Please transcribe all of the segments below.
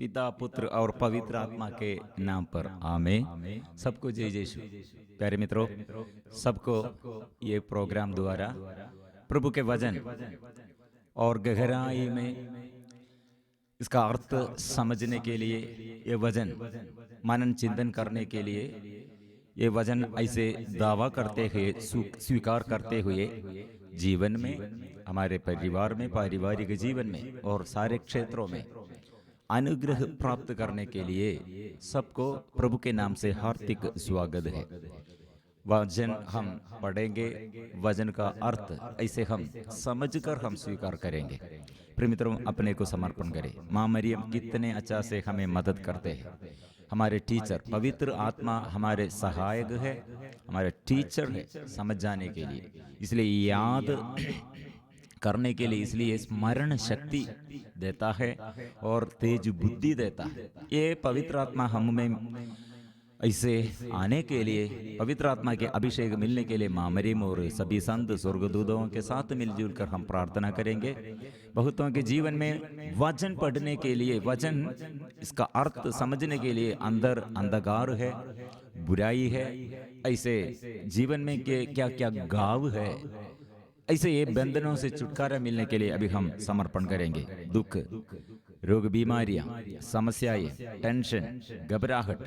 पिता पुत्र और पवित्र आत्मा के नाम पर आमीन। सबको जय यीशु। प्यारे मित्रों, सबको ये प्रोग्राम द्वारा प्रभु के वचन और गहराई में इसका अर्थ समझने के लिए, ये वचन मनन चिंतन करने के लिए, ये वचन ऐसे दावा करते हुए, स्वीकार करते हुए जीवन में, हमारे परिवार में, पारिवारिक जीवन में और सारे क्षेत्रों में अनुग्रह प्राप्त करने के लिए सबको प्रभु के नाम से हार्दिक स्वागत है। वचन हम पढ़ेंगे, वचन का अर्थ ऐसे हम समझकर हम स्वीकार करेंगे। प्रिय मित्रों, अपने को समर्पण करें। माँ मरियम कितने अच्छा से हमें मदद करते हैं। हमारे टीचर पवित्र आत्मा हमारे सहायक है, हमारे टीचर है समझ जाने के लिए, इसलिए याद करने के लिए, इसलिए स्मरण शक्ति देता है और तेज बुद्धि देता है। ये पवित्र आत्मा हम में ऐसे आने के लिए, पवित्र आत्मा के अभिषेक मिलने के लिए माँ मरियम और सभी संत स्वर्गदूतों के साथ मिलजुल कर हम प्रार्थना करेंगे। बहुतों के जीवन में वचन पढ़ने के लिए, वचन इसका अर्थ समझने के लिए अंदर अंधकार है, बुराई है, ऐसे जीवन में के क्या क्या गाव है, ऐसे ये बंधनों से छुटकारा मिलने के लिए अभी हम समर्पण करेंगे। दुख, रोग, बीमारियां, समस्याएं, टेंशन, घबराहट,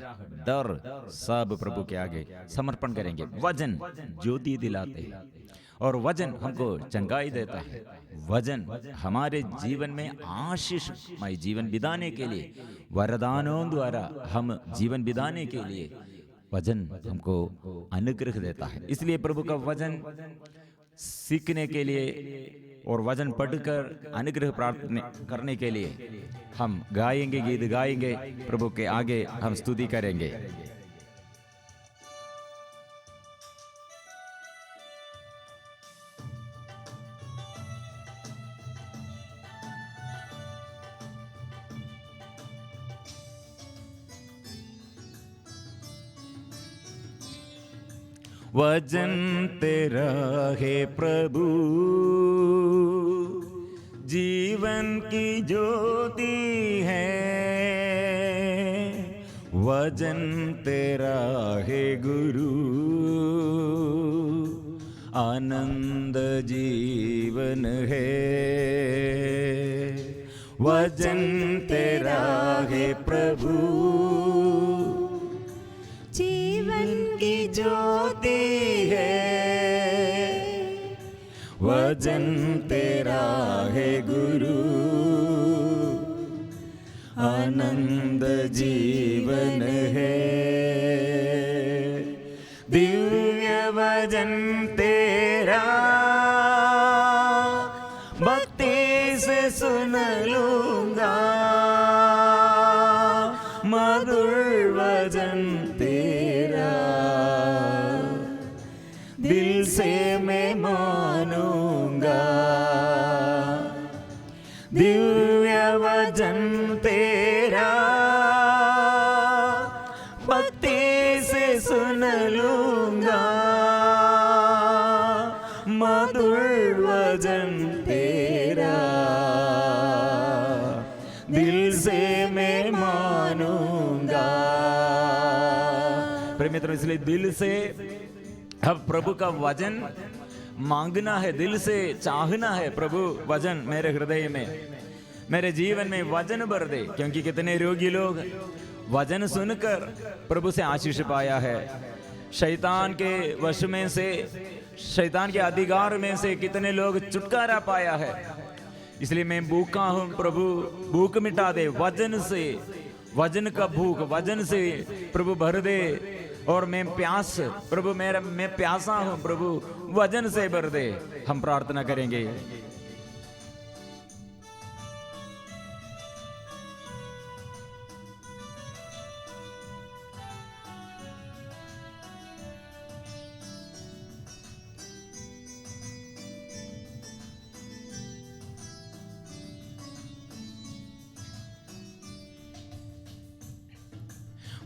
डर, सब प्रभु के आगे समर्पण करेंगे। वचन ज्योति दिलाते हैं और वचन हमको चंगाई देता है। वचन हमारे जीवन में आशीषमय जीवन बिताने के लिए, वरदानों द्वारा हम जीवन बिताने के लिए वचन हमको अनुग्रह देता है। इसलिए प्रभु का वचन सीखने के लिए और वचन पढ़कर अनुग्रह प्राप्त करने के लिए हम गाएंगे, गीत गाएंगे, प्रभु के आगे हम स्तुति करेंगे। वचन तेरा है प्रभु, जीवन की ज्योति है। वचन तेरा है गुरु, आनंद जीवन है। वचन तेरा है प्रभु, जीवन की ज्योति है। वचन तेरा है गुरु, आनंद जीवन है। दिव्य वचन तेरा भक्ति से सुन लूंगा, मधुर वचन तेरा दिल से मैं मानूंगा। दिव्य वचन तेरा भक्ति से सुन लूंगा, मधुर वचन तेरा दिल से मैं मानूंगा। प्रिय मित्रों, इसलिए दिल से अब प्रभु का वचन मांगना है, दिल से चाहना है। प्रभु वचन मेरे हृदय में, मेरे जीवन में वचन भर दे, क्योंकि कितने रोगी लोग वचन सुनकर प्रभु से आशीष पाया है। शैतान के वश में से, शैतान के अधिकार में से कितने लोग छुटकारा पाया है। इसलिए मैं भूखा हूं, प्रभु भूख मिटा दे वचन से, वचन का भूख वचन से प्रभु भर दे। और मैं प्यास, प्रभु मैं प्यासा हूं, प्रभु वचन से भर दे। हम प्रार्थना करेंगे।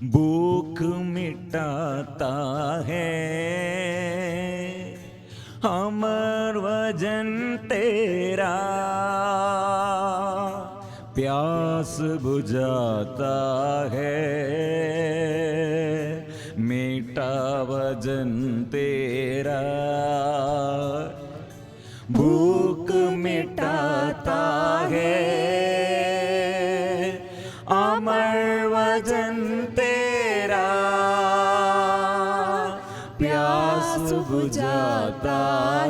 भूख मिटाता है अमर वचन तेरा, प्यास प्यास बुझाता है, मीठा वचन तेरा भूख मिटाता है, अमर वचन तेरा प्यास बुझाता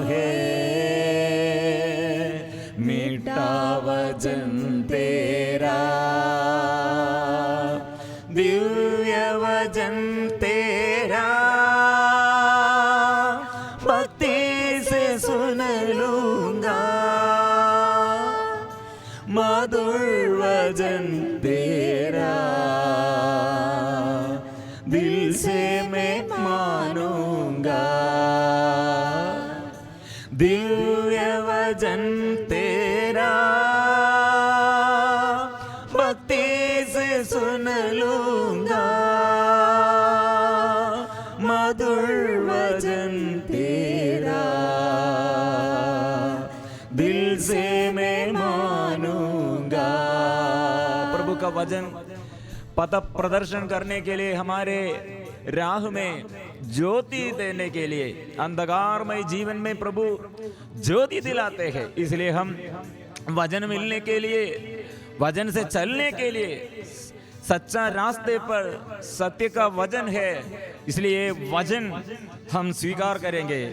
है, मीठा वचन तेरा दिव्य वचन तेरा भक्ति से सुन लूंगा, मधुर वचन तेरा दिल से मैं मानूंगा, दिव्य वचन तेरा भक्ति से सुन लूंगा, मधुर वचन तेरा दिल से मैं मानूंगा। प्रभु का वचन पथ प्रदर्शन करने के लिए, हमारे राह में ज्योति देने के लिए, अंधकारमय जीवन में प्रभु ज्योति दिलाते हैं। इसलिए हम वचन मिलने के लिए, वचन से चलने के लिए, सच्चा रास्ते पर सत्य का वचन है, इसलिए वचन हम स्वीकार करेंगे।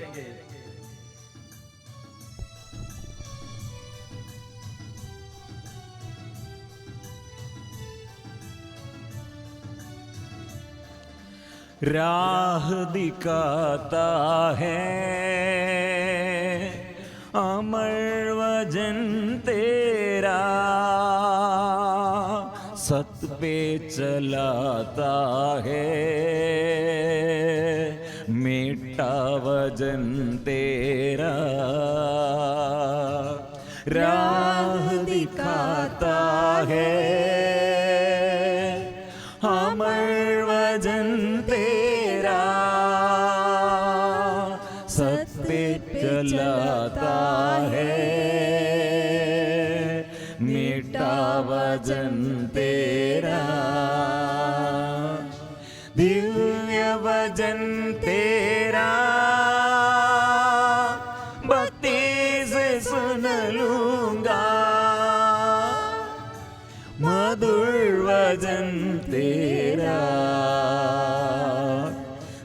राह दिखाता है अमर वचन तेरा, सत पे चलाता है, मीठा वचन तेरा राह दिखाता है, अमर वचन तेरा सत्य चलाता है, मीठा वचन तेरा दिव्य वचन तेरा भक्ति से सुन लूंगा, मधुर वचन तेरा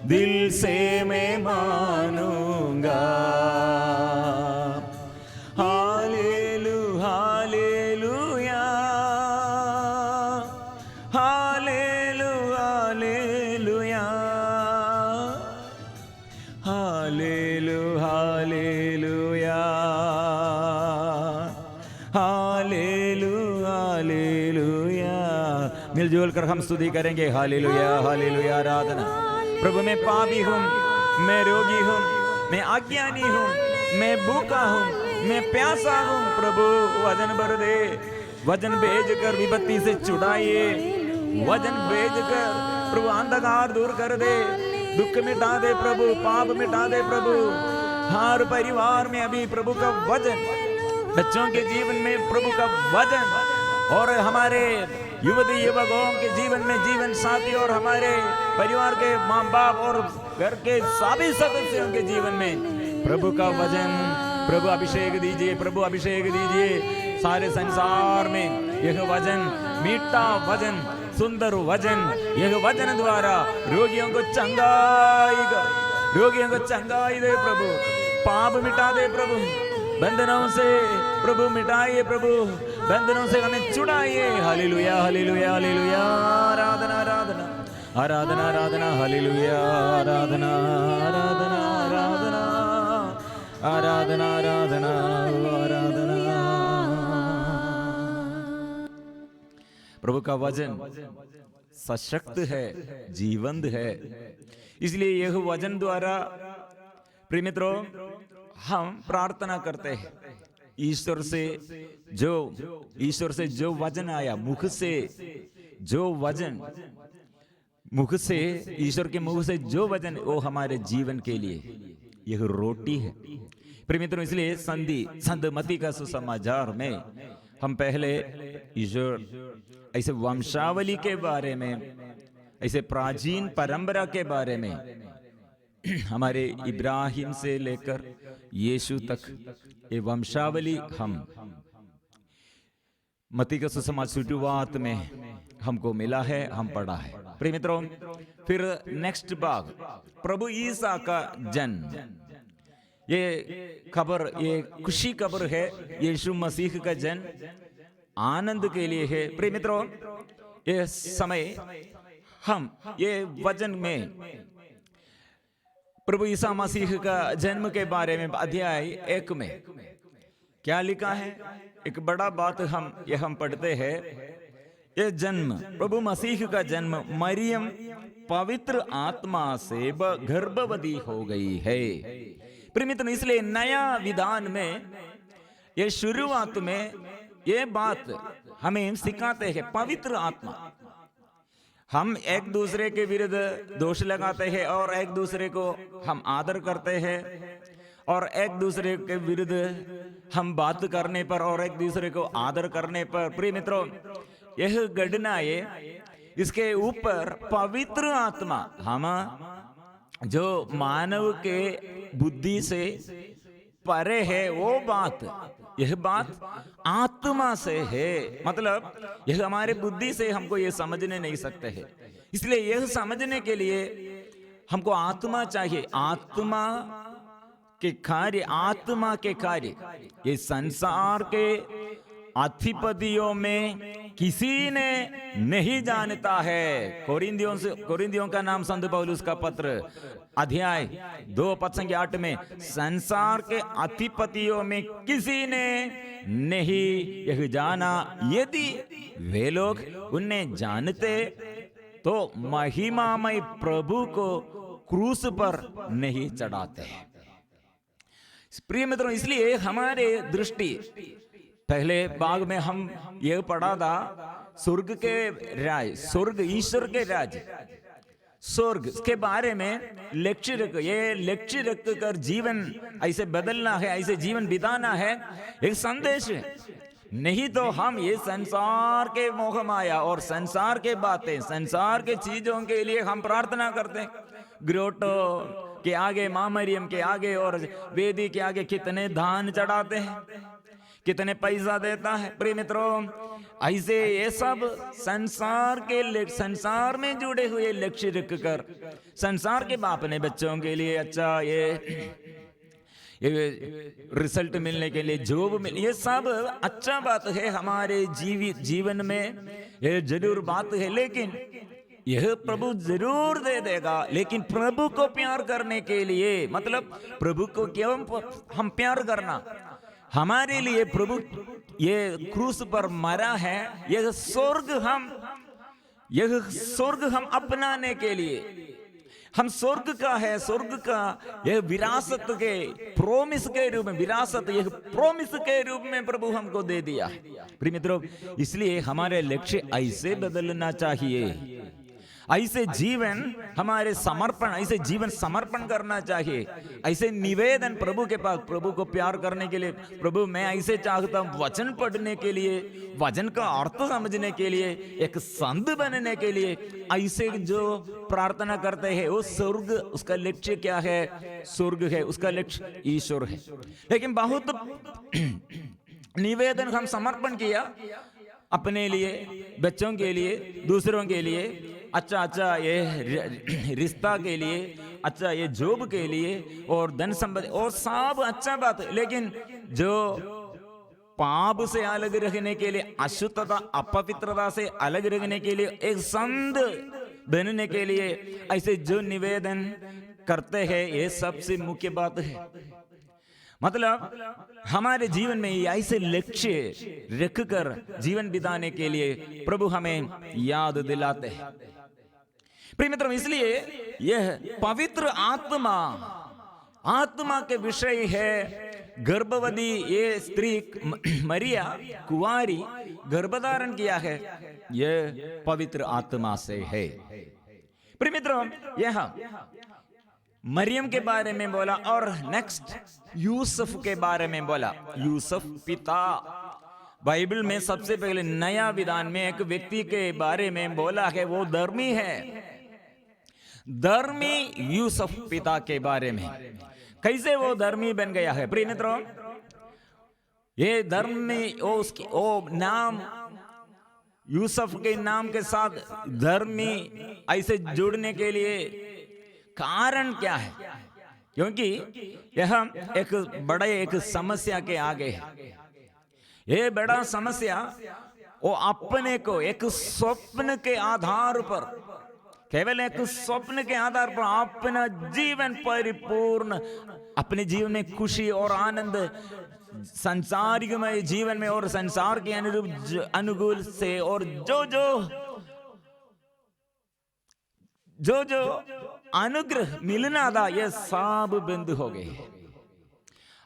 दिल से मैं मानूंगा। हालेलुया हालेलुया हालेलुया हालेलुया हालेलुया हालेलुया हालेलुया। मिलजुल कर हम स्तुति करेंगे। हालेलुया हालेलुया आराधना। प्रभु मैं पापी हूँ, मैं रोगी हूँ, मैं अज्ञानी हूँ, मैं भूखा हूँ, मैं प्यासा हूँ। प्रभु वचन भर दे, वचन भेज कर विपत्ति से छुड़ाइए, वचन भेज कर प्रभु अंधकार दूर कर दे, दुख मिटा दे प्रभु, पाप मिटा दे प्रभु। हर परिवार में अभी प्रभु का वचन, बच्चों के जीवन में प्रभु का वचन, और हमारे युवती युवकों के जीवन में जीवन साथी, और हमारे परिवार के माँ बाप और घर के सभी सदस्यों के जीवन में प्रभु का वचन, प्रभु अभिषेक दीजिए, प्रभु अभिषेक दीजिए। सारे संसार में यह वचन, मीठा वचन, सुंदर वचन, यह वचन द्वारा रोगियों को चंगाई कर, रोगियों को चंगाई दे प्रभु, पाप मिटा दे प्रभु, बंधनों से प्रभु मिटाइए प्रभु, बंधनों से हमें छुड़ाइए। हालेलुया हालेलुया हालेलुया। आराधना आराधना आराधना आराधना। हालेलुया आराधना आराधना आराधना आराधना आराधना आराधना। प्रभु का वचन सशक्त है, जीवंत है, इसलिए यह वचन द्वारा प्रिय मित्रों हम प्रार्थना करते हैं। ईश्वर से जो वचन आया, मुख से जो वचन, मुख से, ईश्वर के मुख से जो वचन, वो हमारे जीवन के लिए यह रोटी है। प्रिय मित्रों, इसलिए संधि संत मती का सुसमाचार में हम पहले ईश्वर ऐसे वंशावली के बारे में, ऐसे प्राचीन परंपरा के बारे में, हमारे इब्राहिम से लेकर यीशु तक ये वंशावली हम मत्ती का सुसमाचार शुरुआत में हमको मिला है, हम पढ़ा है। प्रिय मित्रों, फिर नेक्स्ट भाग प्रभु ईसा का जन्म, ये खबर, ये खुशी खबर है। यीशु मसीह का जन्म आनंद के लिए है। प्रिय मित्रों, ये समय हम ये वचन में प्रभु ईसा मसीह का जन्म के बारे में अध्याय 1 में क्या लिखा है, एक बड़ा बात हम पढ़ते हैं। ये जन्म, प्रभु मसीह का जन्म, मरियम पवित्र आत्मा से गर्भवती हो गई है। प्रिय मित्र, इसलिए नया विधान में ये शुरुआत में ये बात हमें सिखाते हैं, पवित्र आत्मा। हम एक दूसरे के विरुद्ध दोष लगाते हैं और एक दूसरे को हम आदर करते हैं, और एक दूसरे के विरुद्ध हम बात करने पर और एक दूसरे को आदर करने पर, प्रिय मित्रों, यह घटना है, इसके ऊपर पवित्र आत्मा, हम जो मानव के बुद्धि से परे है वो बात, यह बात आत्मा से है। मतलब यह हमारे बुद्धि से हमको ये समझने नहीं सकते हैं। इसलिए यह समझने के लिए हमको आत्मा चाहिए। आत्मा के कार्य, आत्मा के कार्य ये संसार के अधिपतियों में किसी ने नहीं जानता है। कोरिन्थियों का नाम संत पौलुस का पत्र अध्याय 2:8 में, संसार के अधिपतियों में किसी ने नहीं यह जाना, यदि वे लोग उन्हें जानते तो महिमामय प्रभु को क्रूस पर नहीं चढ़ाते। प्रिय मित्रों, इसलिए हमारे दृष्टि, पहले भाग में हम यह पढ़ा था, स्वर्ग के राज, स्वर्ग ईश्वर के राज, स्वर्ग के बारे में लक्ष्य रख, ये लक्ष्य रख कर जीवन ऐसे बदलना है, ऐसे जीवन बिताना है, एक संदेश है। नहीं तो हम ये संसार के मोह माया और संसार के बातें, संसार के चीजों के लिए हम प्रार्थना करते हैं। ग्रोटो के आगे, मां मरियम के आगे और वेदी के आगे कितने दान चढ़ाते हैं, कितने पैसा देता है। प्रिय मित्रों, ऐसे ये सब संसार में जुड़े हुए लक्ष्य रख कर, संसार के बाप ने बच्चों के लिए अच्छा ये रिजल्ट मिलने के लिए, जॉब मिल, ये सब अच्छा बात है हमारे जीवन में, ये जरूर बात है। लेकिन यह प्रभु जरूर दे देगा, लेकिन प्रभु को प्यार करने के लिए, मतलब प्रभु को क्यों हम प्यार करना, हमारे लिए प्रभु ये क्रूस पर मरा है। यह स्वर्ग हम अपनाने के लिए, हम स्वर्ग का है, स्वर्ग का यह विरासत के प्रोमिस के रूप में, विरासत यह प्रोमिस के रूप में प्रभु हमको दे दिया। प्रिय मित्रों, इसलिए हमारे लक्ष्य ऐसे बदलना चाहिए, ऐसे जीवन हमारे समर्पण, ऐसे जीवन समर्पण करना चाहिए, ऐसे निवेदन प्रभु के पास, प्रभु को प्यार करने के लिए, प्रभु मैं ऐसे चाहता हूं वचन पढ़ने के लिए, वचन का अर्थ समझने के लिए, एक संत बनने के लिए, ऐसे जो प्रार्थना करते हैं वो स्वर्ग, उसका लक्ष्य क्या है? स्वर्ग है, उसका लक्ष्य ईश्वर है। लेकिन बहुत निवेदन हम समर्पण किया अपने लिए, बच्चों के लिए, दूसरों के लिए, अच्छा ये रिश्ता के लिए, अच्छा ये जॉब के लिए और धन संपत्ति और सब अच्छा बात है। लेकिन जो पाप से अलग रहने के लिए, अशुद्धता अपवित्रता से अलग रहने के लिए, एक संत बनने के लिए ऐसे जो निवेदन करते हैं, ये सबसे मुख्य बात है। मतलब हमारे जीवन में ऐसे लक्ष्य रखकर जीवन बिताने के लिए प्रभु हमें याद दिलाते हैं। प्रिय मित्रों, इसलिए यह पवित्र आत्मा के विषय है। गर्भवती ये स्त्री मरिया कुंवारी गर्भधारण किया है, यह पवित्र आत्मा से है। प्रिय मित्रों, यह मरियम के बारे में बोला और नेक्स्ट यूसुफ के बारे में बोला। यूसुफ पिता बाइबल में सबसे पहले नया विधान में एक व्यक्ति के बारे में बोला है, वो धर्मी है। धर्मी यूसुफ पिता के बारे में कैसे वो धर्मी बन गया है। प्रिय मित्रों, ये धर्मी वो नाम यूसुफ के नाम के साथ धर्मी ऐसे जुड़ने के लिए कारण क्या है? क्योंकि यह एक समस्या के आगे है। ये बड़ा समस्या वो अपने को एक स्वप्न के आधार पर, केवल एक स्वप्न के आधार पर अपना जीवन परिपूर्ण, अपने जीवन में खुशी और आनंद, संसारिकमय जीवन में और संसार के अनुकूल से, और जो अनुग्रह मिलना था ये सब बंद हो गए।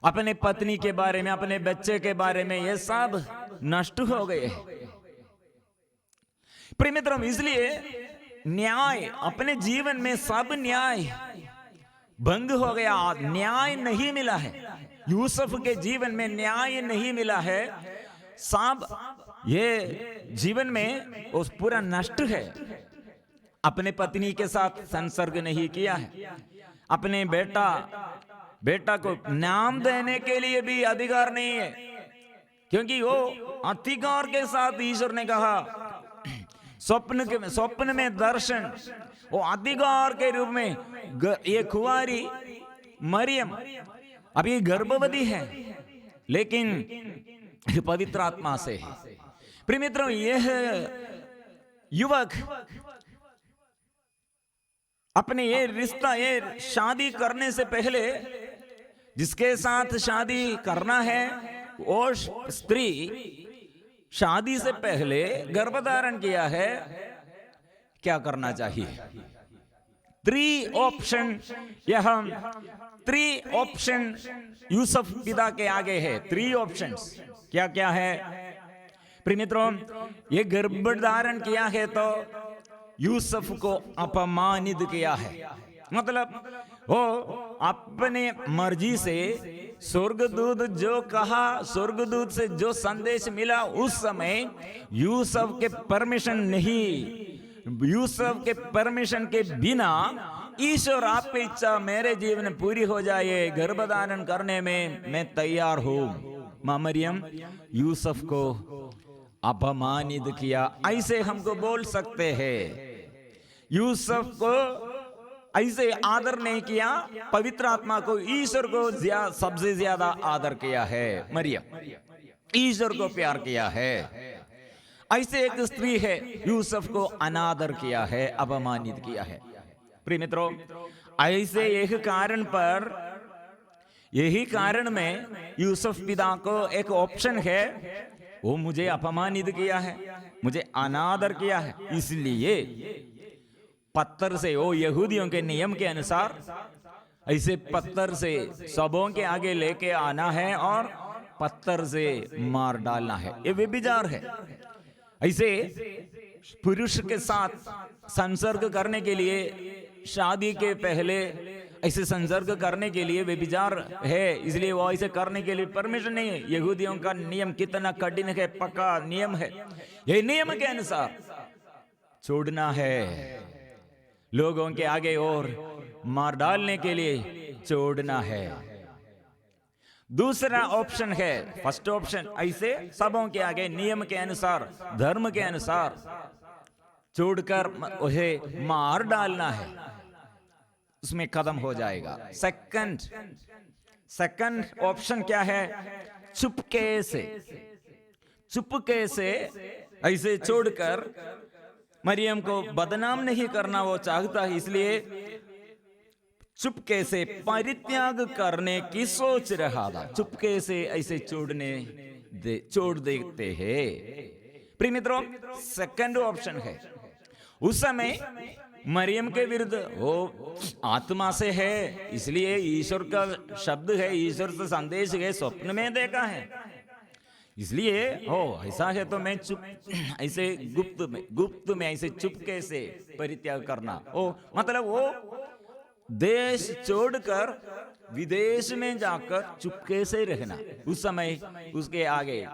अपने पत्नी के बारे में, अपने बच्चे के बारे में ये सब नष्ट हो गए। प्रिय मित्रों, इसलिए न्याय, अपने जीवन में सब न्याय भंग हो गया, न्याय नहीं मिला है। यूसुफ के जीवन में न्याय नहीं मिला है, सब ये जीवन में उस पूरा नष्ट है। अपने पत्नी के साथ संसर्ग नहीं किया है, अपने बेटा को नाम देने के लिए भी अधिकार नहीं है, क्योंकि वो अधिकार के साथ ईश्वर ने कहा, स्वप्न में दर्शन, वो अधिकार के रूप में ये कुंवारी मरियम अभी गर्भवती है, लेकिन पवित्र आत्मा से है। प्रिय मित्रों, यह युवक अपने ये रिश्ता, ये शादी करने से पहले जिसके साथ शादी करना है, वो स्त्री शादी से पहले गर्भधारण किया है, क्या करना चाहिए? 3 ऑप्शन, यह 3 ऑप्शन यूसुफ पिता के आगे है। 3 ऑप्शंस क्या क्या है? प्रिय मित्रों, ये गर्भधारण किया है तो यूसुफ को अपमानित किया है, मतलब वो अपने मर्जी से स्वर्गदूत जो कहा, स्वर्गदूत से जो संदेश मिला, उस समय यूसुफ के परमिशन नहीं, यूसुफ के परमिशन के बिना ईश्वर आपकी इच्छा मेरे जीवन में पूरी हो जाए, गर्भधारण करने में मैं तैयार हूं। मां मरियम यूसुफ को अपमानित किया, ऐसे हमको बोल सकते हैं। यूसुफ को ऐसे आदर नहीं किया, पवित्र आत्मा को, ईश्वर को सबसे ज्यादा आदर किया है। मरियम ईश्वर को प्यार किया है। ऐसे एक स्त्री है, यूसुफ को अनादर किया है, अपमानित किया है। प्रिय मित्रों, ऐसे यही कारण में यूसुफ पिता को एक ऑप्शन है, वो मुझे अपमानित किया है, मुझे अनादर किया है, इसलिए पत्थर से, वो यहूदियों के नियम के अनुसार ऐसे पत्थर से सबों के आगे लेके आना है और पत्थर से मार डालना है। ये व्यभिचार है। ऐसे पुरुष के साथ संसर्ग करने के लिए, शादी के पहले ऐसे संसर्ग करने के लिए व्यभिचार है, इसलिए वो ऐसे करने के लिए परमिशन नहीं है। यहूदियों का नियम कितना कठिन है, पक्का नियम है। ये नियम के अनुसार छोड़ना है, लोगों के आगे और मार डालने के लिए छोड़ना है। दूसरा ऑप्शन है, फर्स्ट ऑप्शन, ऐसे सबों के आगे नियम के अनुसार, धर्म के अनुसार छोड़कर उसे मार डालना है, उसमें खत्म हो जाएगा। सेकंड ऑप्शन क्या है? चुपके से ऐसे छोड़कर, मरियम को बदनाम नहीं करना वो चाहता है, इसलिए चुपके से परित्याग करने की सोच रहा था। चुपके से ऐसे छोड़ देते हैं। प्रिय मित्रों, सेकंड ऑप्शन है। उस समय मरियम के विरुद्ध वो आत्मा से है, इसलिए ईश्वर का शब्द है, ईश्वर से संदेश है, स्वप्न में देखा है, इसलिए हो ऐसा है तो मैं ऐसे गुप्त में ऐसे चुपके से परित्याग करना, मतलब वो देश छोड़कर विदेश में जाकर चुपके से रहना। उस समय उसके आगे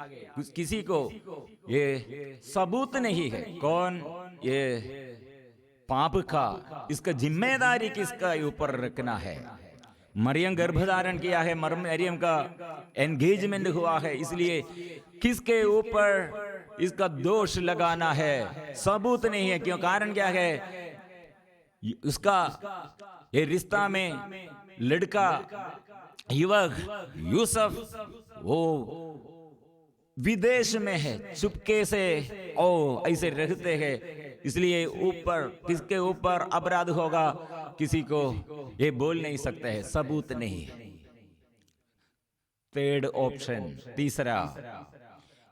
किसी को ये सबूत नहीं है कौन ये पाप का, इसका जिम्मेदारी किसका ऊपर रखना है। मरियम गर्भधारण किया है, मरियम का एंगेजमेंट हुआ है, इसलिए किसके ऊपर इसका दोष लगाना है, सबूत नहीं है। क्यों? कारण क्या है? उसका ये रिश्ता में लड़का युवक यूसुफ वो विदेश में है, चुपके से ऐसे रहते हैं, इसलिए ऊपर किसके ऊपर अपराध होगा किसी को ये बोल नहीं सकते हैं, सबूत नहीं है। थर्ड ऑप्शन, तीसरा,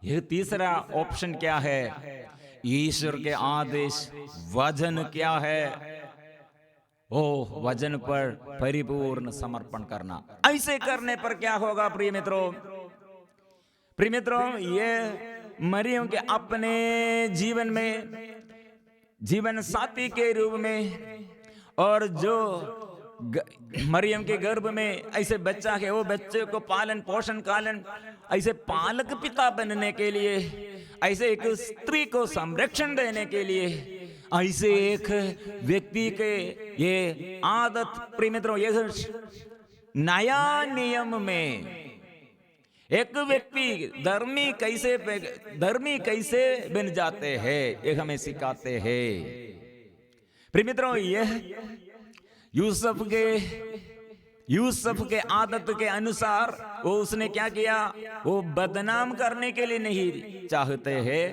यह तीसरा ऑप्शन क्या है? ईश्वर के आदेश वचन क्या है? वचन पर परिपूर्ण समर्पण करना। ऐसे करने पर क्या होगा प्रिय मित्रों? प्रिय मित्रों, ये मरियम के अपने जीवन में जीवन साथी के रूप में, और जो मरियम के गर्भ में ऐसे बच्चा है, वो बच्चे को पालन पोषण कालन ऐसे पालक पिता बनने के लिए, ऐसे एक स्त्री को संरक्षण देने के लिए, ऐसे एक व्यक्ति के ये आदत प्रिय मित्रों, ये नया नियम में एक व्यक्ति धर्मी कैसे बन जाते हैं, ये हमें सिखाते हैं। प्रिय मित्रों, यह यूसुफ के आदत के अनुसार वो उसने क्या किया? वो बदनाम करने के लिए नहीं चाहते हैं,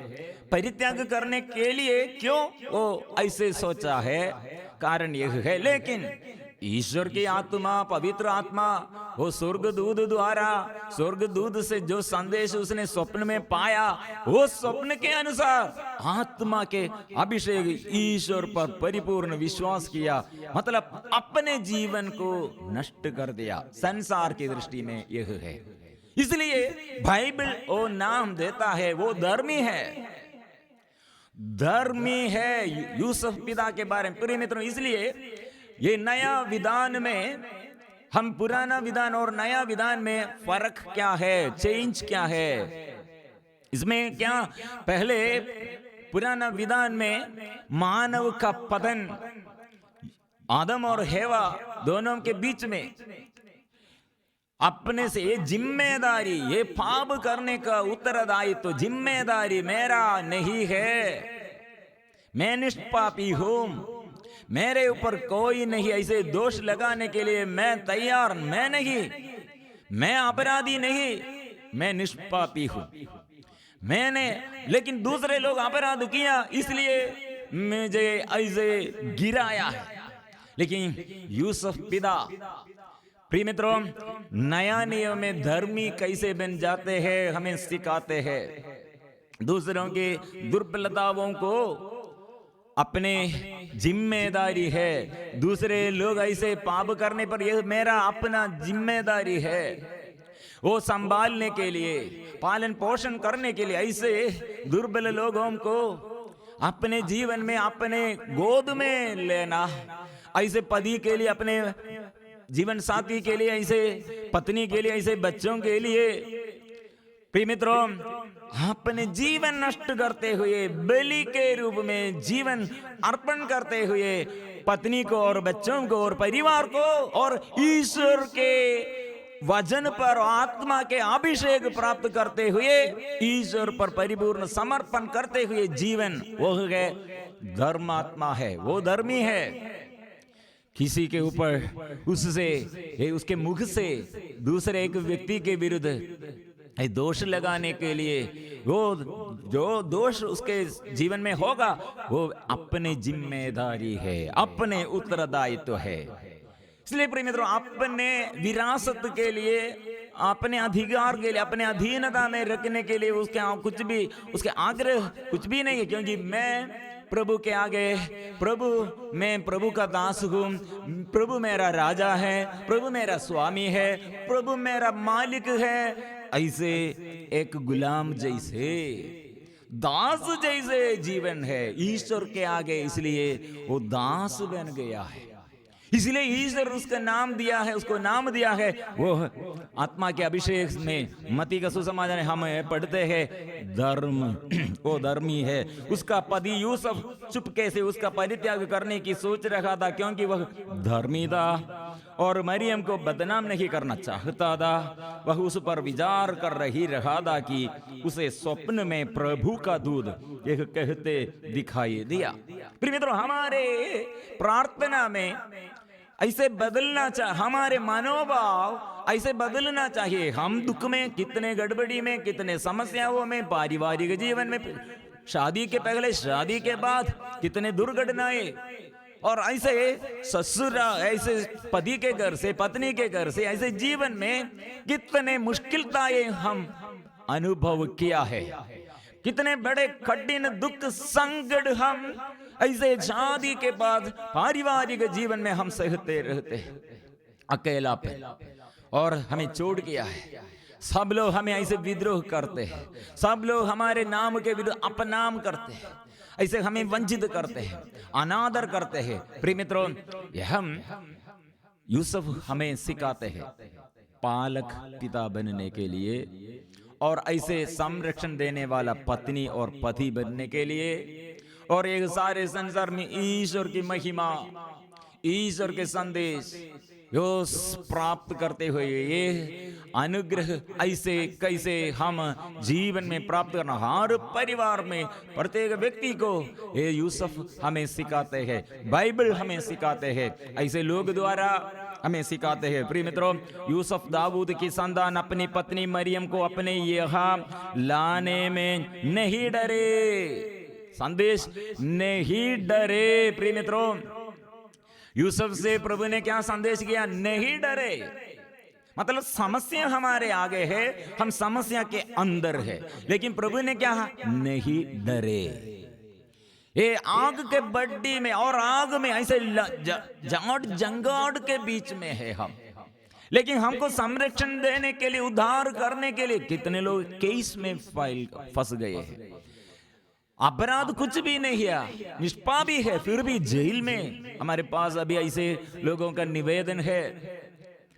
परित्याग करने के लिए। क्यों वो ऐसे सोचा है? कारण यह है, लेकिन ईश्वर की आत्मा, पवित्र आत्मा, वो स्वर्गदूत द्वारा, स्वर्गदूत से जो संदेश उसने स्वप्न में पाया, वो स्वप्न के अनुसार आत्मा के अभिषेक ईश्वर पर परिपूर्ण विश्वास किया, मतलब अपने जीवन को नष्ट कर दिया। संसार की दृष्टि में यह है, इसलिए बाइबल वो नाम देता है, वो धर्मी है यूसुफ पिता के बारे में। प्रिय मित्रों, इसलिए ये नया विधान में, हम पुराना विधान और नया विधान में फर्क क्या है, चेंज क्या है, इसमें क्या? पहले पुराना विधान में मानव का पतन, आदम और हेवा दोनों के बीच में अपने से ये जिम्मेदारी, ये पाप करने का उत्तरदायित्व, जिम्मेदारी मेरा नहीं है, मैं निष्पापी हूं, मेरे ऊपर कोई नहीं ऐसे दोष लगाने के लिए मैं तैयार, मैं नहीं, मैं अपराधी नहीं, मैं निष्पापी हूं, मैंने, लेकिन दूसरे लोग अपराध किया इसलिए मुझे ऐसे गिराया है। लेकिन यूसुफ पिता, प्रिय मित्रों, नया नियम में धर्मी कैसे बन जाते हैं हमें सिखाते हैं। दूसरों की दुर्बलताओं को अपने जिम्मेदारी है, दूसरे लोग ऐसे पाप करने पर यह मेरा अपना जिम्मेदारी है, वो संभालने के लिए, पालन पोषण करने के लिए ऐसे दुर्बल लोगों को अपने जीवन में, अपने गोद में लेना, ऐसे पति के लिए, अपने जीवन साथी के लिए, ऐसे पत्नी के लिए, ऐसे बच्चों के लिए, प्रिय मित्रों, अपने जीवन नष्ट करते हुए, बलि के रूप में जीवन अर्पण करते हुए, पत्नी को और बच्चों को और परिवार को और ईश्वर के वचन पर आत्मा के अभिषेक प्राप्त करते हुए, ईश्वर पर परिपूर्ण समर्पण करते हुए जीवन, वो है धर्मात्मा है, वो धर्मी है। किसी के ऊपर उसके मुख से दूसरे एक व्यक्ति के विरुद्ध दोष लगाने के लिए, वो जो दोष उसके जीवन में होगा वो अपनी जिम्मेदारी है, अपने उत्तरदायित्व है। इसलिए प्रिय मित्रों, अपने विरासत के लिए, अपने अधिकार के लिए, अपने अधीनता में रखने के लिए उसके आग्रह कुछ भी नहीं है, क्योंकि मैं प्रभु के आगे, मैं प्रभु का दास हूं, प्रभु मेरा राजा है, प्रभु मेरा स्वामी है, प्रभु मेरा मालिक है, ऐसे एक गुलाम जैसे, दास जैसे जीवन है ईश्वर के आगे, इसलिए वो दास बन गया है। इसलिए ईश्वर उसका नाम दिया है, उसको नाम दिया है। वो आत्मा के अभिषेक में मती का सुसमाचार हम पढ़ते हैं धर्म, वो धर्मी है। उसका पति यूसुफ चुपके से उसका परित्याग करने की सोच रहा था, क्योंकि वह धर्मी था और मरियम को बदनाम नहीं करना चाहता था। वह उस पर विचार कर रहा था कि उसे स्वप्न में प्रभु का दूध एक कहते दिखाई दिया। प्रिय मित्रों, हमारे प्रार्थना में ऐसे बदलना चाहिए, हमारे मनोभाव ऐसे बदलना चाहिए। हम दुख में, कितने गड़बड़ी में, कितने समस्याओं में, पारिवारिक जीवन में, शादी के पहले, शादी के बाद कितने दुर्घटनाएं, और ऐसे ससुरा, ऐसे पति के घर से, पत्नी के घर से, ऐसे जीवन में कितने मुश्किलताएं हम अनुभव किया है। कितने बड़े कठिन दुख संकट हम ऐसे शादी के बाद पारिवारिक जीवन में हम सहते रहते, अकेलापन, और हमें छोड़ किया है। सब लोग हमें ऐसे विद्रोह करते हैं, सब लोग हमारे नाम के विरुद्ध अपनाम करते हैं, ऐसे हमें वंचित करते हैं, अनादर करते हैं। प्रिय मित्रों, हम यूसुफ हमें सिखाते हैं पालक पिता बनने के लिए, और ऐसे संरक्षण देने वाला पत्नी और पति बनने के लिए, और एक सारे संसार में ईश्वर की महिमा, ईश्वर के संदेश यो प्राप्त करते हुए ये अनुग्रह ऐसे कैसे हम जीवन में प्राप्त करना, हर परिवार में प्रत्येक व्यक्ति को ये यूसुफ हमें सिखाते हैं, बाइबल हमें सिखाते हैं, ऐसे लोग द्वारा हमें सिखाते हैं। प्रिय मित्रों, यूसुफ दाऊद की संतान अपनी पत्नी मरियम को अपने यहाँ लाने में नहीं डरे, संदेश नहीं डरे। प्रिय मित्रों, यूसुफ से प्रभु ने क्या संदेश किया? नहीं डरे। मतलब समस्या हमारे आगे है, हम समस्या के अंदर है, लेकिन प्रभु ने क्या? नहीं डरे। ये आग के बड्डी में और आग में ऐसे जंगाड़ के बीच में है हम, लेकिन हमको संरक्षण देने के लिए, उद्धार करने के लिए कितने लोग केस में फंस गए हैं। अपराध कुछ भी नहीं है, निष्पापी है, फिर भी जेल में। हमारे पास अभी ऐसे लोगों का निवेदन है,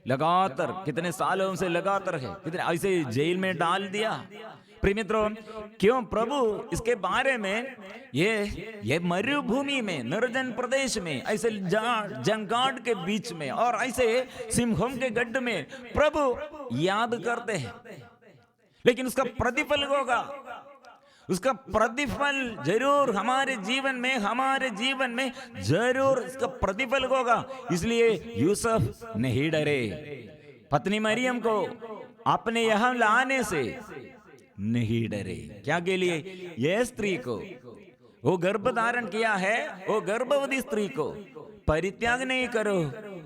लगातार कितने सालों से लगातार है, कितने ऐसे जेल में डाल दिया। प्रिय मित्रों, क्यों? प्रभु इसके बारे में ये मरुभूमि में, निर्जन प्रदेश में, ऐसे जंगाड़ के बीच में और ऐसे सिंहों के गड्ढ में प्रभु याद करते हैं, लेकिन उसका प्रतिफल होगा, उसका प्रतिफल जरूर हमारे जीवन में जरूर इसका प्रतिफल होगा। इसलिए यूसुफ नहीं डरे, पत्नी मरियम को अपने यहाँ लाने से नहीं डरे। क्या के लिए? यह स्त्री को, वो गर्भ धारण किया है, वो गर्भवती स्त्री को परित्याग नहीं करो,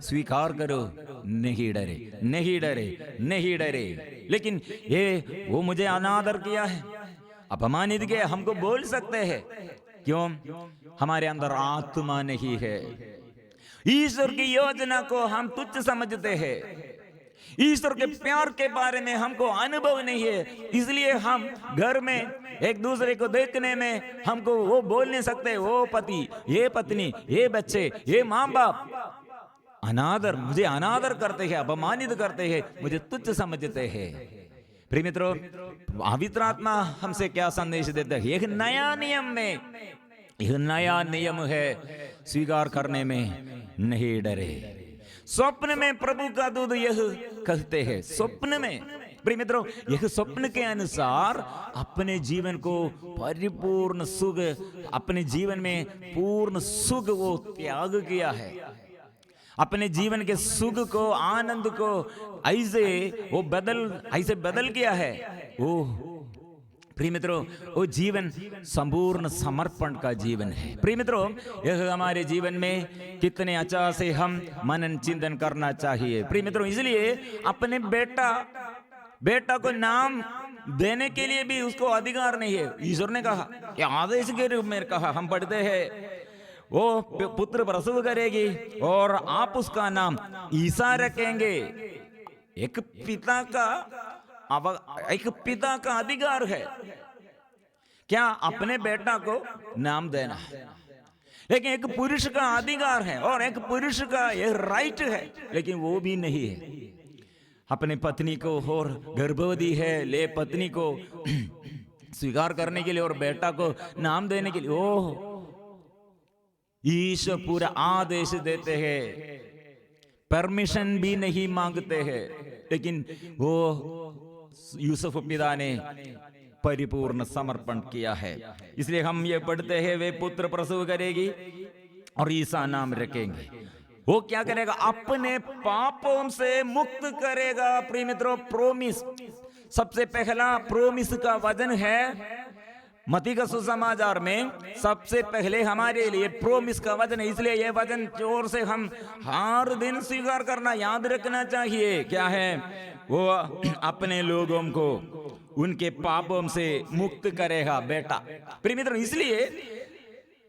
स्वीकार करो। नहीं डरे, नहीं डरे, नहीं डरे। लेकिन ये वो मुझे अनादर किया है, अपमानित किया, हमको बोल सकते हैं। क्यों? हमारे अंदर आत्मा नहीं है, ईश्वर की योजना को हम तुच्छ समझते हैं, ईश्वर के प्यार के बारे में हमको अनुभव नहीं है। इसलिए हम घर में एक दूसरे को देखने में हमको वो बोल नहीं सकते, वो पति, ये पत्नी, ये बच्चे, ये माँ बाप अनादर, मुझे अनादर करते हैं, अपमानित करते हैं, मुझे तुच्छ समझते हैं। प्रिय मित्रों, पवित्र आत्मा हमसे क्या संदेश देता है? एक नया नियम में, एक नया नियम है, स्वीकार करने में नहीं डरे। स्वप्न में प्रभु का दूध यह कहते हैं, स्वप्न में। प्रिय मित्रों, यह स्वप्न के अनुसार अपने जीवन को परिपूर्ण सुख, अपने जीवन में पूर्ण सुख वो त्याग किया है, अपने जीवन के सुख को, आनंद को ऐसे बदल किया है। वो प्रिय मित्रों, वो जीवन संपूर्ण समर्पण का जीवन है। प्रिय मित्रों, यह हमारे जीवन में कितने अच्छा से हम मनन चिंतन करना चाहिए। प्रिय मित्रों, इसलिए अपने बेटा को नाम देने के लिए भी उसको अधिकार नहीं है। ईश्वर ने कहा, क्या आदेश के रूप में कहा, हम पढ़ते हैं, वो पुत्र प्रसव करेगी और आप उसका नाम ईसा रखेंगे। एक पिता का अधिकार है क्या? अपने बेटा को नाम देना। लेकिन एक पुरुष का अधिकार है और एक पुरुष का ये राइट है, लेकिन वो भी नहीं है। अपने पत्नी को और गर्भवती है ले पत्नी को स्वीकार करने के लिए और बेटा को नाम देने के लिए ओह ईश्वर पूरा आदेश देते हैं, परमिशन भी नहीं मांगते हैं, लेकिन वो यूसुफ पिता ने परिपूर्ण समर्पण किया है। इसलिए हम ये पढ़ते हैं वे पुत्र प्रसव करेगी और ईसा नाम रखेंगे। वो क्या करेगा? अपने पापों से मुक्त करेगा। प्रिय मित्रों, प्रोमिस, सबसे पहला प्रोमिस का वचन है मत्ती का सुसमाचार में सबसे पहले हमारे लिए प्रोमिस का वचन है। इसलिए यह वचन जोर से हम हर दिन स्वीकार करना, याद रखना चाहिए। क्या है वो? अपने लोगों को उनके पापों से मुक्त करेगा बेटा। प्रिय मित्रों, इसलिए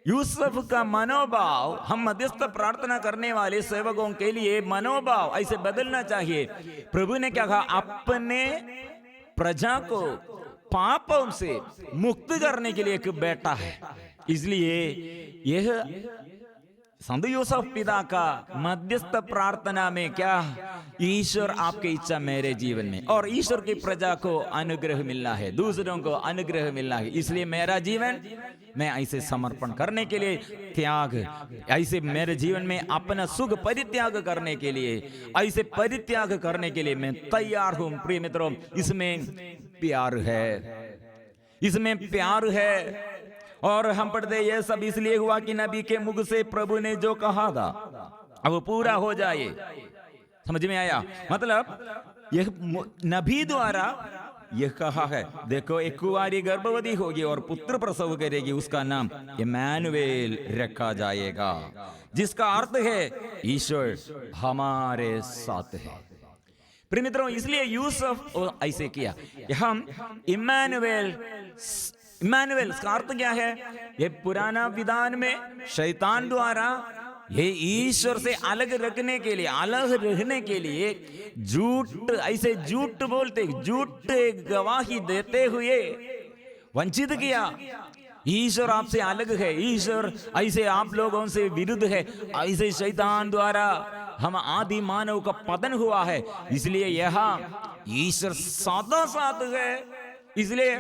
यूसुफ का मनोभाव हम मध्यस्थ प्रार्थना करने वाले सेवकों के लिए मनोभाव ऐसे बदलना चाहिए। प्रभु ने क्या कहा? अपने प्रजा को पापों से मुक्त करने के लिए एक बेटा है। इसलिए यह संत यूसुफ पिता का मध्यस्थ प्रार्थना में क्या? ईश्वर आपकी इच्छा मेरे जीवन में, और ईश्वर की प्रजा को अनुग्रह मिलना है, दूसरों को अनुग्रह मिलना है। इसलिए मेरा जीवन मैं ऐसे समर्पण करने के लिए त्याग, ऐसे मेरे जीवन में अपना सुख परित्याग करने के लिए, ऐसे परित्याग करने के लिए मैं तैयार हूं। प्रिय मित्रों, इसमें प्यार है, इसमें प्यार है। और हम पढ़ते ये सब इसलिए हुआ कि नबी के मुख से प्रभु ने जो कहा था अब पूरा हो जाए। समझ में आया? मतलब यह नबी द्वारा यह कहा है, देखो एक कुंवारी गर्भवती होगी और पुत्र प्रसव करेगी, उसका नाम इम्मानुएल रखा जाएगा, जिसका अर्थ है ईश्वर हमारे साथ है। प्रिय मित्रों, इसलिए यूसुफ ऐसे किया। हम इम्मानुएल, इम्मानुएल का अर्थ क्या है? ये पुराना विधान में शैतान द्वारा ये ईश्वर से अलग रखने के लिए, अलग रहने के लिए झूठ, ऐसे झूठ बोलते, झूठ गवाही देते हुए वंचित किया। ईश्वर आपसे अलग है, ईश्वर ऐसे आप लोगों से विरुद्ध है, ऐसे शैतान द्वारा हम आदि मानव का पतन हुआ है। इसलिए यहाँ ईश्वर सादा साथ है। इसलिए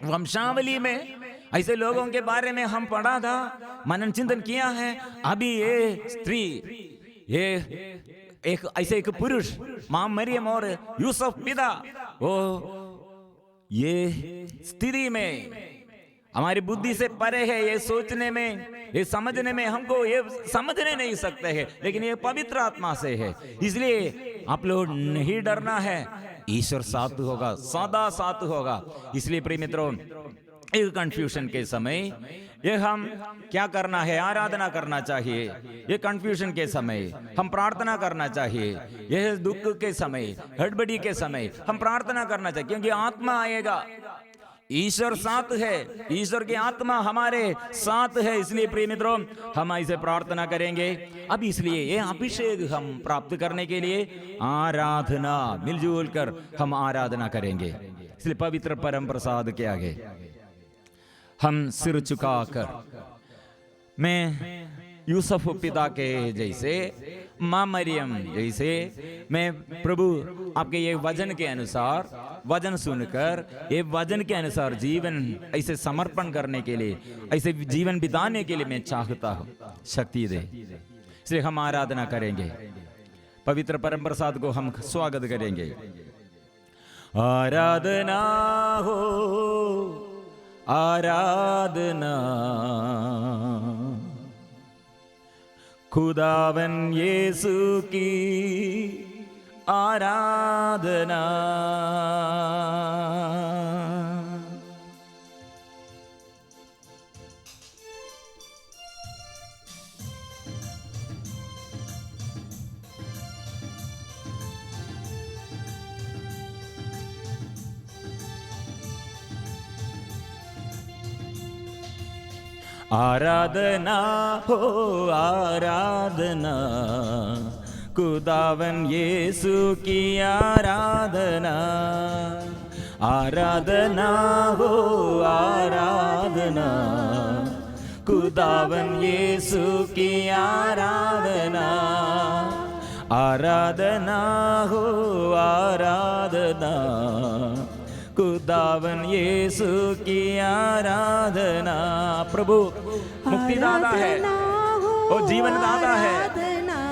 वंशावली में ऐसे लोगों के बारे में हम पढ़ा था, मनन चिंतन किया है। अभी ये स्त्री, ये एक ऐसे एक पुरुष, मां मरियम और यूसुफ पिता, वो ये स्थिति में हमारी बुद्धि से परे है। ये सोचने में, ये समझने में हमको ये समझने नहीं सकते हैं, लेकिन ये पवित्र आत्मा से है। इसलिए आप लोग नहीं डरना है, ईश्वर साथ होगा, सदा साथ होगा। इसलिए प्रिय मित्रों, एक कंफ्यूजन के समय ये हम क्या करना है? आराधना करना चाहिए। ये कंफ्यूजन के समय हम प्रार्थना करना चाहिए। यह दुख के समय, हड़बड़ी के समय हम प्रार्थना करना चाहिए, क्योंकि आत्मा आएगा। ईश्वर साथ है, ईश्वर की आत्मा हमारे साथ है। इसलिए प्रिय मित्रों, हम ऐसे प्रार्थना करेंगे। अब इसलिए ये अभिषेक हम प्राप्त करने के लिए आराधना, मिलजुल कर हम आराधना करेंगे। इसलिए पवित्र परम प्रसाद के आगे हम सिर झुकाकर, मैं यूसुफ पिता के जैसे, मां मरियम जैसे, मैं प्रभु आपके ये वचन के अनुसार, वचन सुनकर ये वचन के अनुसार जीवन ऐसे समर्पण करने के लिए, ऐसे जीवन बिताने के लिए मैं चाहता हूँ, शक्ति दे। इसलिए हम आराधना करेंगे, पवित्र परम प्रसाद को हम स्वागत करेंगे। आराधना हो, आराधना खुदावन यीशु की आराधना। आराधना हो, आराधना खुदावन यीशु की आराधना। आराधना हो, आराधना खुदावन यीशु की आराधना, आराधना हो आराधना, खुदावन यीशु की आराधना। प्रभु मुक्तिदाता है, वो जीवन दाता है,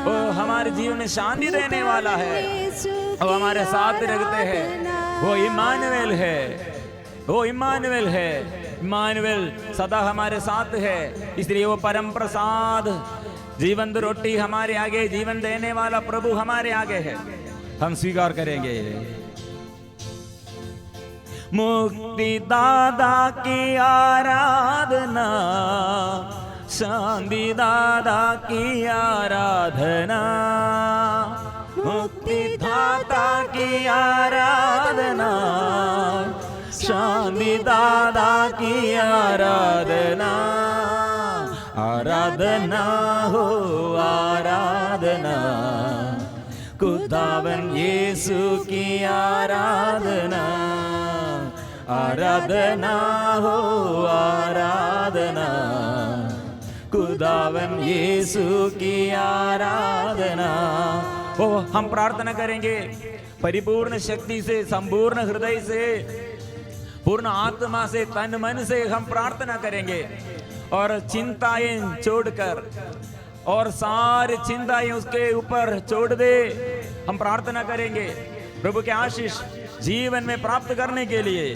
वो हमारे जीवन में शांति देने वाला है, वो हमारे साथ रखते हैं, वो इमानुएल है, वो इमानुएल है। इमानुएल सदा हमारे साथ है, इसलिए वो परम प्रसाद जीवन रोटी हमारे आगे, जीवन देने वाला प्रभु हमारे आगे है, हम स्वीकार करेंगे। मुक्ति दादा की आराधना, शांति दादा की आराधना, मुक्ति दाता की आराधना, शांति दादा की आराधना, आराधना हो आराधना, खुदावन यीशु की आराधना, आराधना हो आराधना, खुदावन यीशु की आराधना। ओ हम प्रार्थना करेंगे परिपूर्ण शक्ति से, संपूर्ण हृदय से, पूर्ण आत्मा से, तन मन से हम प्रार्थना करेंगे और चिंताएं छोड़कर, और सारी चिंताएं उसके ऊपर छोड़ दे। हम प्रार्थना करेंगे प्रभु के आशीष जीवन में प्राप्त करने के लिए।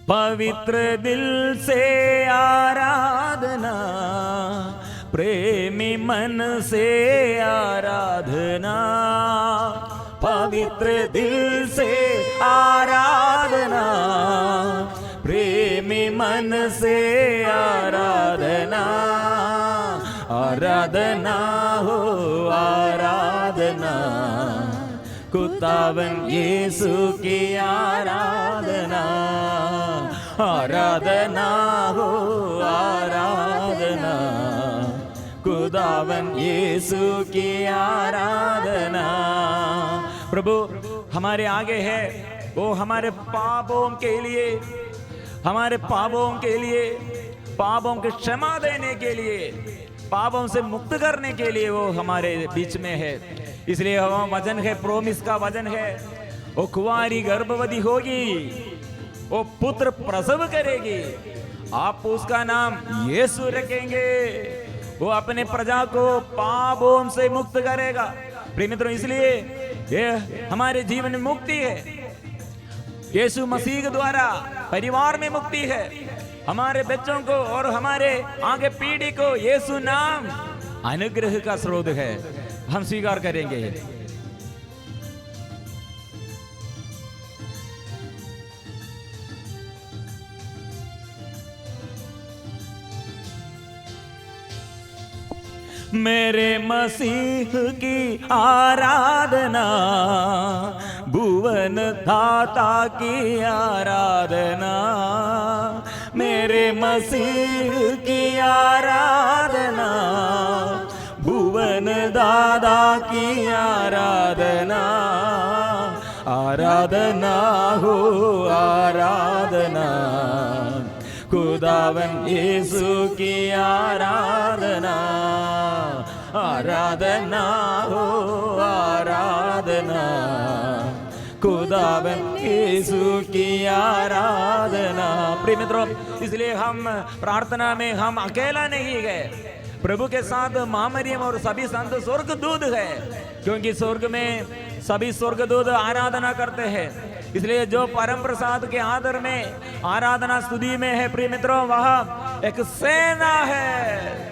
पवित्र दिल से आराधना, प्रेमी मन से आराधना, पवित्र दिल से आराधना, प्रेमी मन से आराधना, आराधना हो आराधना, खुदावन यीशु की आराधना, आराधना हो आराधना, खुदावन यीशु की आराधना। प्रभु हमारे आगे है, वो हमारे पापों के लिए, हमारे पापों के लिए, पापों की क्षमा देने के लिए, पापों से मुक्त करने के लिए वो हमारे बीच में है। इसलिए वो वचन है, प्रोमिस का वचन है, वो कुंवारी गर्भवती होगी, वो पुत्र प्रसव करेगी, आप उसका नाम यीशु रखेंगे, वो अपने प्रजा को पापों से मुक्त करेगा। प्रिय मित्रों, इसलिए ये हमारे जीवन में मुक्ति है, यीशु मसीह के द्वारा परिवार में मुक्ति है, हमारे बच्चों को और हमारे आगे पीढ़ी को यीशु नाम अनुग्रह का स्रोत है। हम स्वीकार करेंगे। मेरे मसीह की आराधना, भुवन दाता की आराधना, मेरे मसीह की आराधना, भुवन दादा की आराधना, आराधना हो आराधना, खुदावन यीशु की आराधना, आराधना हो आराधना, खुदावन यीशु की आराधना। प्रिय मित्रों, इसलिए हम प्रार्थना में हम अकेला नहीं गए, प्रभु के साथ मां मरियम और सभी संत स्वर्गदूत है, क्योंकि स्वर्ग में सभी स्वर्गदूत आराधना करते हैं। इसलिए जो परम प्रसाद के आदर में आराधना स्तुति में है, प्रिय मित्रों, वह एक सेना है।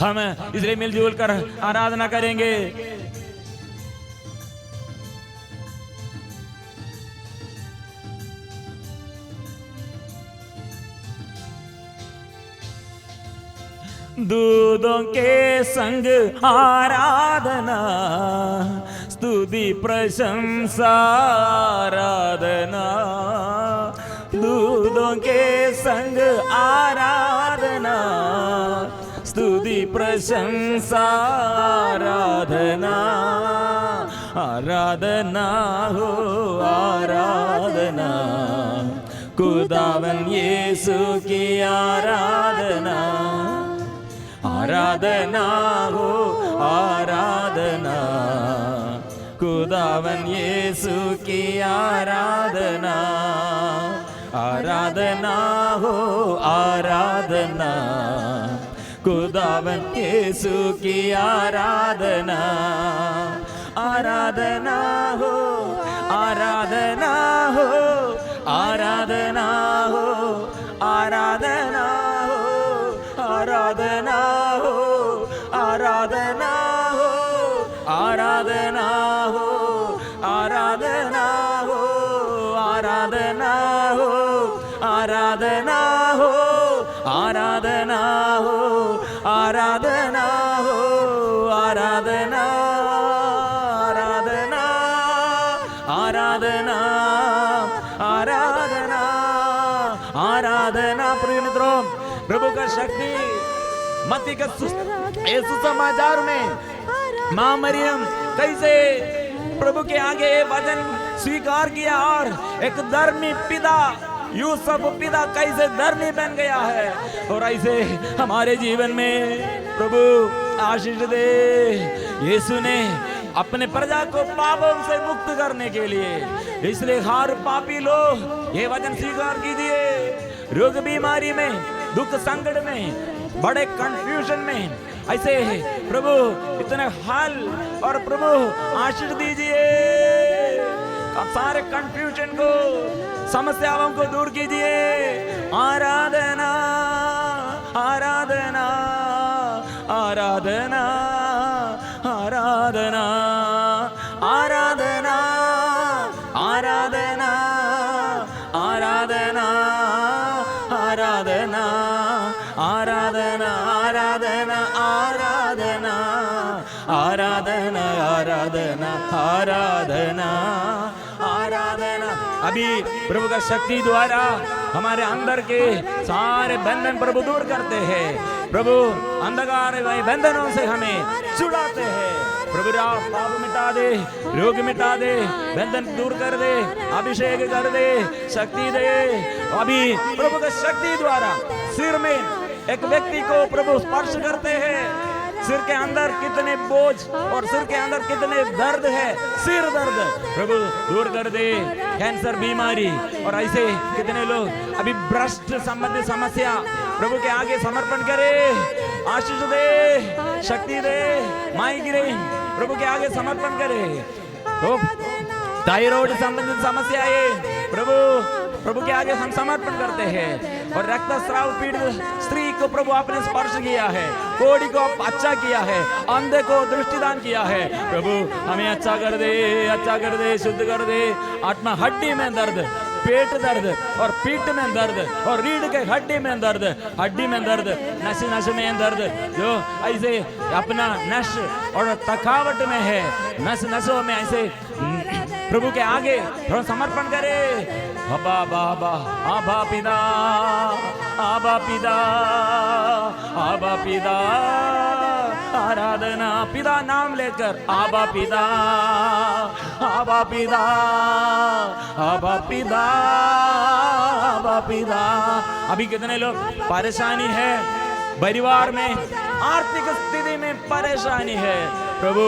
हम इसलिए मिलजुल कर आराधना करेंगे। दूतों के संग आराधना, स्तुति प्रशंसा आराधना, दूतों के संग आराधना, प्रशंसा आराधना, आराधना हो आराधना, खुदावन यीशु की आराधना, आराधना हो आराधना, खुदावन यीशु की आराधना, आराधना हो आराधना, खुदावन यीशु की आराधना, आराधना हो आराधना हो आराधना हो आराधना हो आराधना हो आराधना हो आराधना हो आराधना हो आराधना हो आराधना हो आराधना हो आराधना हो आराधना आराधना आराधना आराधना आराधना। प्रिय मित्रों, प्रभु का शक्ति मत्ती के सुसमाचार में मां मरियम कैसे प्रभु के आगे वचन स्वीकार किया और एक धर्मी पिता यूसुफ पिता कैसे धर्मी बन गया है, और ऐसे हमारे जीवन में प्रभु आशीष दे। यीशु ने अपने प्रजा को पापों से मुक्त करने के लिए, इसलिए हर पापी लोग ये वचन स्वीकार कीजिए। रोग बीमारी में, दुख संकट में, बड़े कंफ्यूजन में ऐसे प्रभु इतने हाल और प्रभु आशीष दीजिए। सारे कंफ्यूजन को, समस्याओं को दूर कीजिए। आराधना आराधना आराधना आराधना आराधना आराधना आराधना आराधना आराधना आराधना आराधना आराधना आराधना आराधना आराधना। अभी प्रभु का शक्ति द्वारा हमारे अंदर के सारे बंधन प्रभु दूर करते हैं। प्रभु अंधकार बंधनों से हमें छुड़ाते हैं। प्रभु पाप मिटा दे, रोग मिटा दे, बंधन दूर कर दे, अभिषेक कर दे, शक्ति दे। अभी प्रभु का शक्ति द्वारा सिर में एक व्यक्ति को प्रभु स्पर्श करते हैं। सिर के अंदर कितने बोझ और सिर के अंदर कितने दर्द है, सिर दर्द प्रभु दूर कर दे। कैंसर बीमारी और ऐसे कितने लोग अभी भ्रष्ट संबंधी समस्या प्रभु के आगे समर्पण करे, आशीष दे, शक्ति दे। माइग्रेन प्रभु के आगे समर्पण करे। तो थायराइड संबंधित समस्याएं प्रभु के आगे हम समर्पण करते हैं। और रक्तस्राव पीड़ित स्त्री को प्रभु आपने स्पर्श किया है, कोढ़ी को अच्छा किया है, अंधे को दृष्टिदान किया है। प्रभु हमें अच्छा कर दे, अच्छा कर दे, शुद्ध कर दे। आत्मा हड्डी में दर्द, पेट दर्द और पीठ में दर्द और रीढ़ के हड्डी में दर्द, हड्डी में दर्द, नस नस में दर्द, जो ऐसे अपना नस और थकावट में है, नस नसों में ऐसे प्रभु के आगे थोड़ा समर्पण करे। अबा बाबा, आबा पिता, आबा पिता, आबा पिता, आराधना। पिता नाम लेकर आबा पिता, आबा पिता, आबा पिता, आबा पिता। अभी कितने लोग परेशानी है, परिवार में आर्थिक स्थिति में परेशानी है। प्रभु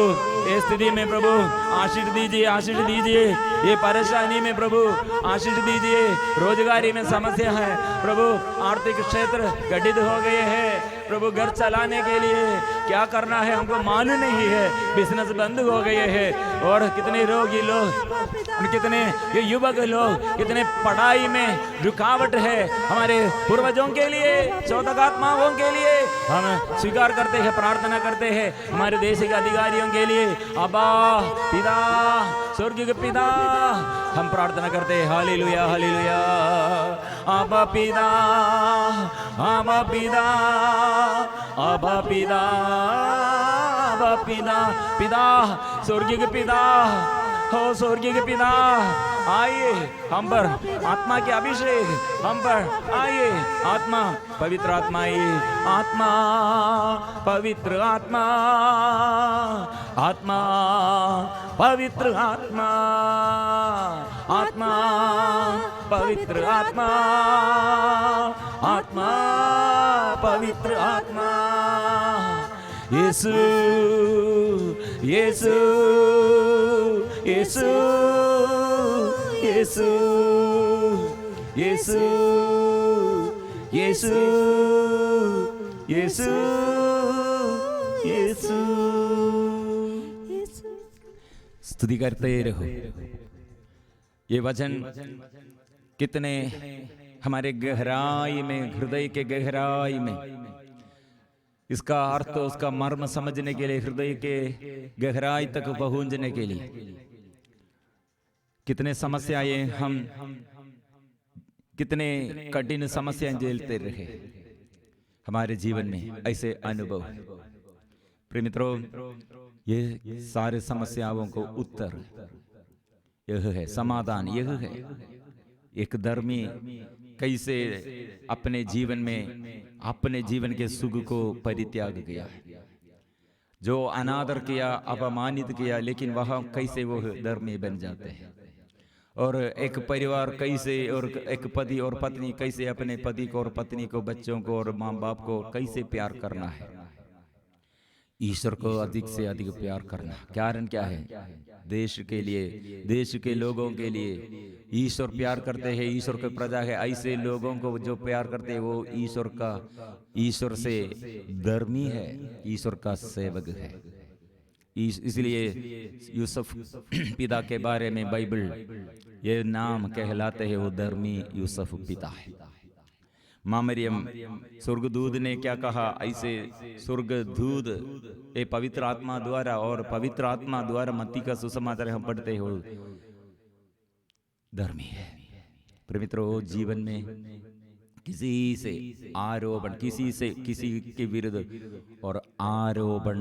इस स्थिति में प्रभु आशीष दीजिए, आशीष दीजिए। ये परेशानी में प्रभु आशीष दीजिए। रोजगारी में समस्या है प्रभु, आर्थिक क्षेत्र गठित हो गए हैं प्रभु। घर चलाने के लिए क्या करना है हमको मालूम नहीं है, बिजनेस बंद हो गए हैं। और कितने रोगी लोग, कितने ये युवक लोग, कितने पढ़ाई में रुकावट है। हमारे पूर्वजों के लिए, चौदगात्माओं के लिए हम स्वीकार करते हैं, प्रार्थना करते हैं। हमारे देश के अधिकारियों के लिए अब्बा पिता, स्वर्गीय के पिता, हम प्रार्थना करते हैं। Hallelujah, hallelujah. अब्बा पिता, अब्बा पिता, अब्बा पिता, अब्बा पिता, पिता, स्वर्गीय के पिता, हो स्वर्गीय के पिता, आइए हम पर आत्मा के अभिषेक, हम पर आइए आत्मा, पवित्र आत्मा आइए, आत्मा पवित्र आत्मा, आत्मा पवित्र आत्मा, आत्मा पवित्र आत्मा, आत्मा पवित्र आत्मा, यीशु यीशु यीशु यीशु यीशु यीशु यीशु यीशु। स्तुति करते रहो। ये वचन कितने हमारे गहराई में, हृदय के गहराई में इसका अर्थ, उसका मर्म समझने के लिए, हृदय के गहराई तक पहुंचने के लिए कितने समस्याएं हम, कितने कठिन समस्याएं झेलते रहे हमारे जीवन में, ऐसे अनुभव। प्रिय मित्रों, ये सारे समस्याओं को उत्तर यह है, समाधान यह है। एक धर्मी कैसे अपने जीवन में, अपने जीवन के सुख को परित्याग किया, जो अनादर किया, अपमानित किया, लेकिन वह कैसे वो धर्मी बन जाते हैं। और एक परिवार कैसे, और एक पति और पत्नी कैसे अपने पति को और पत्नी को, बच्चों को और माँ बाप को कैसे प्यार करना है, ईश्वर को अधिक से अधिक प्यार करना। कारण क्या है? देश के लिए, देश के लोगों के लिए ईश्वर प्यार करते हैं, ईश्वर की प्रजा है। ऐसे लोगों को जो प्यार करते हैं वो ईश्वर का, ईश्वर से धर्मी है, ईश्वर का सेवक है। इसलिए यूसुफ पिता के बारे में बाइबल ये नाम कहलाते हैं, वो धर्मी यूसुफ पिता है। माँ मरियम, स्वर्गदूत ने क्या कहा? ऐसे स्वर्गदूत ये पवित्र आत्मा द्वारा, और पवित्र आत्मा द्वारा मत्ती का सुसमाचार हम पढ़ते हो, धर्मी है। प्रिय मित्रों, जीवन में किसी से आरोपण, किसी के विरुद्ध और आरोपण,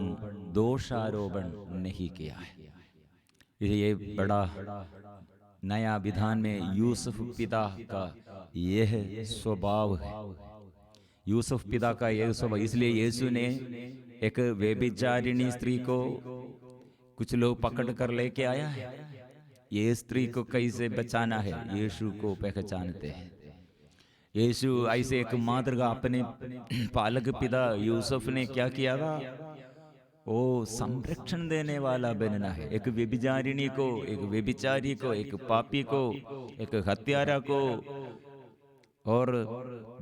दोषारोपण नहीं किया है। ये बड़ा नया विधान में यूसुफ पिता का यह स्वभाव है। यूसुफ पिता का यह स्वभाव, इसलिए यीशु ने एक व्यभिचारिणी स्त्री को कुछ लोग पकड़ कर लेके आया है। ये स्त्री को कैसे बचाना है, यीशु को पहचानते हैं। यीशु ऐसे एक मातृका, अपने पालक पिता यूसुफ ने क्या किया था? वो संरक्षण देने वाला बनना है। एक व्यभिचारिणी को, एक व्यभिचारी को, एक पापी को, एक हत्यारा को और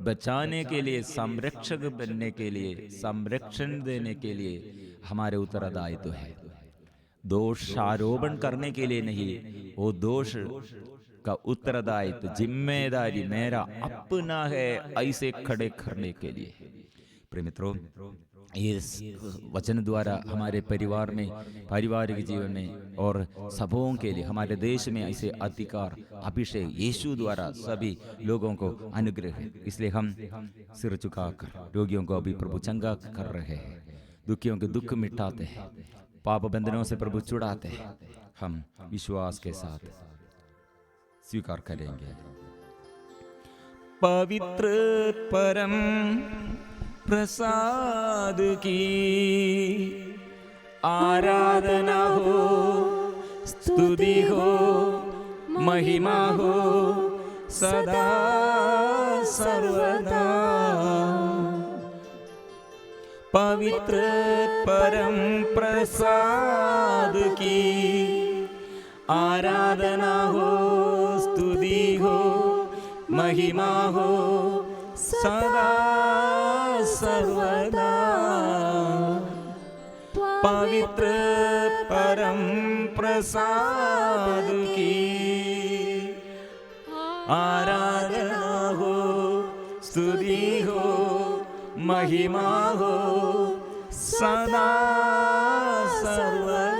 बचाने के लिए, संरक्षक बनने के लिए, संरक्षण देने के लिए हमारे उत्तरदायित्व है। दोष आरोपण करने के लिए नहीं, वो दोष का उत्तरदायित्व, जिम्मेदारी मेरा अपना है, ऐसे खड़े करने के लिए। प्रिय मित्रों, इस वचन द्वारा हमारे परिवार में, पारिवारिक जीवन में और सबों के लिए, हमारे देश में ऐसे अधिकार, अभिषेक यीशु द्वारा सभी लोगों को अनुग्रह है। इसलिए हम सिर झुकाकर रोगियों को अभी प्रभु चंगा कर रहे हैं, दुखियों के दुख मिटाते हैं, पाप बंधनों से प्रभु छुड़ाते हैं। हम विश्वास के साथ स्वीकार करेंगे। पवित्र परम प्रसाद की आराधना हो, स्तुति हो, महिमा हो सदा सर्वदा। पवित्र परम प्रसाद की आराधना हो, स्तुति हो, महिमा हो सदा सर्वदा। पवित्र परम प्रसाद की आराधना हो, स्तुति हो, महिमा हो सदा सर्वदा।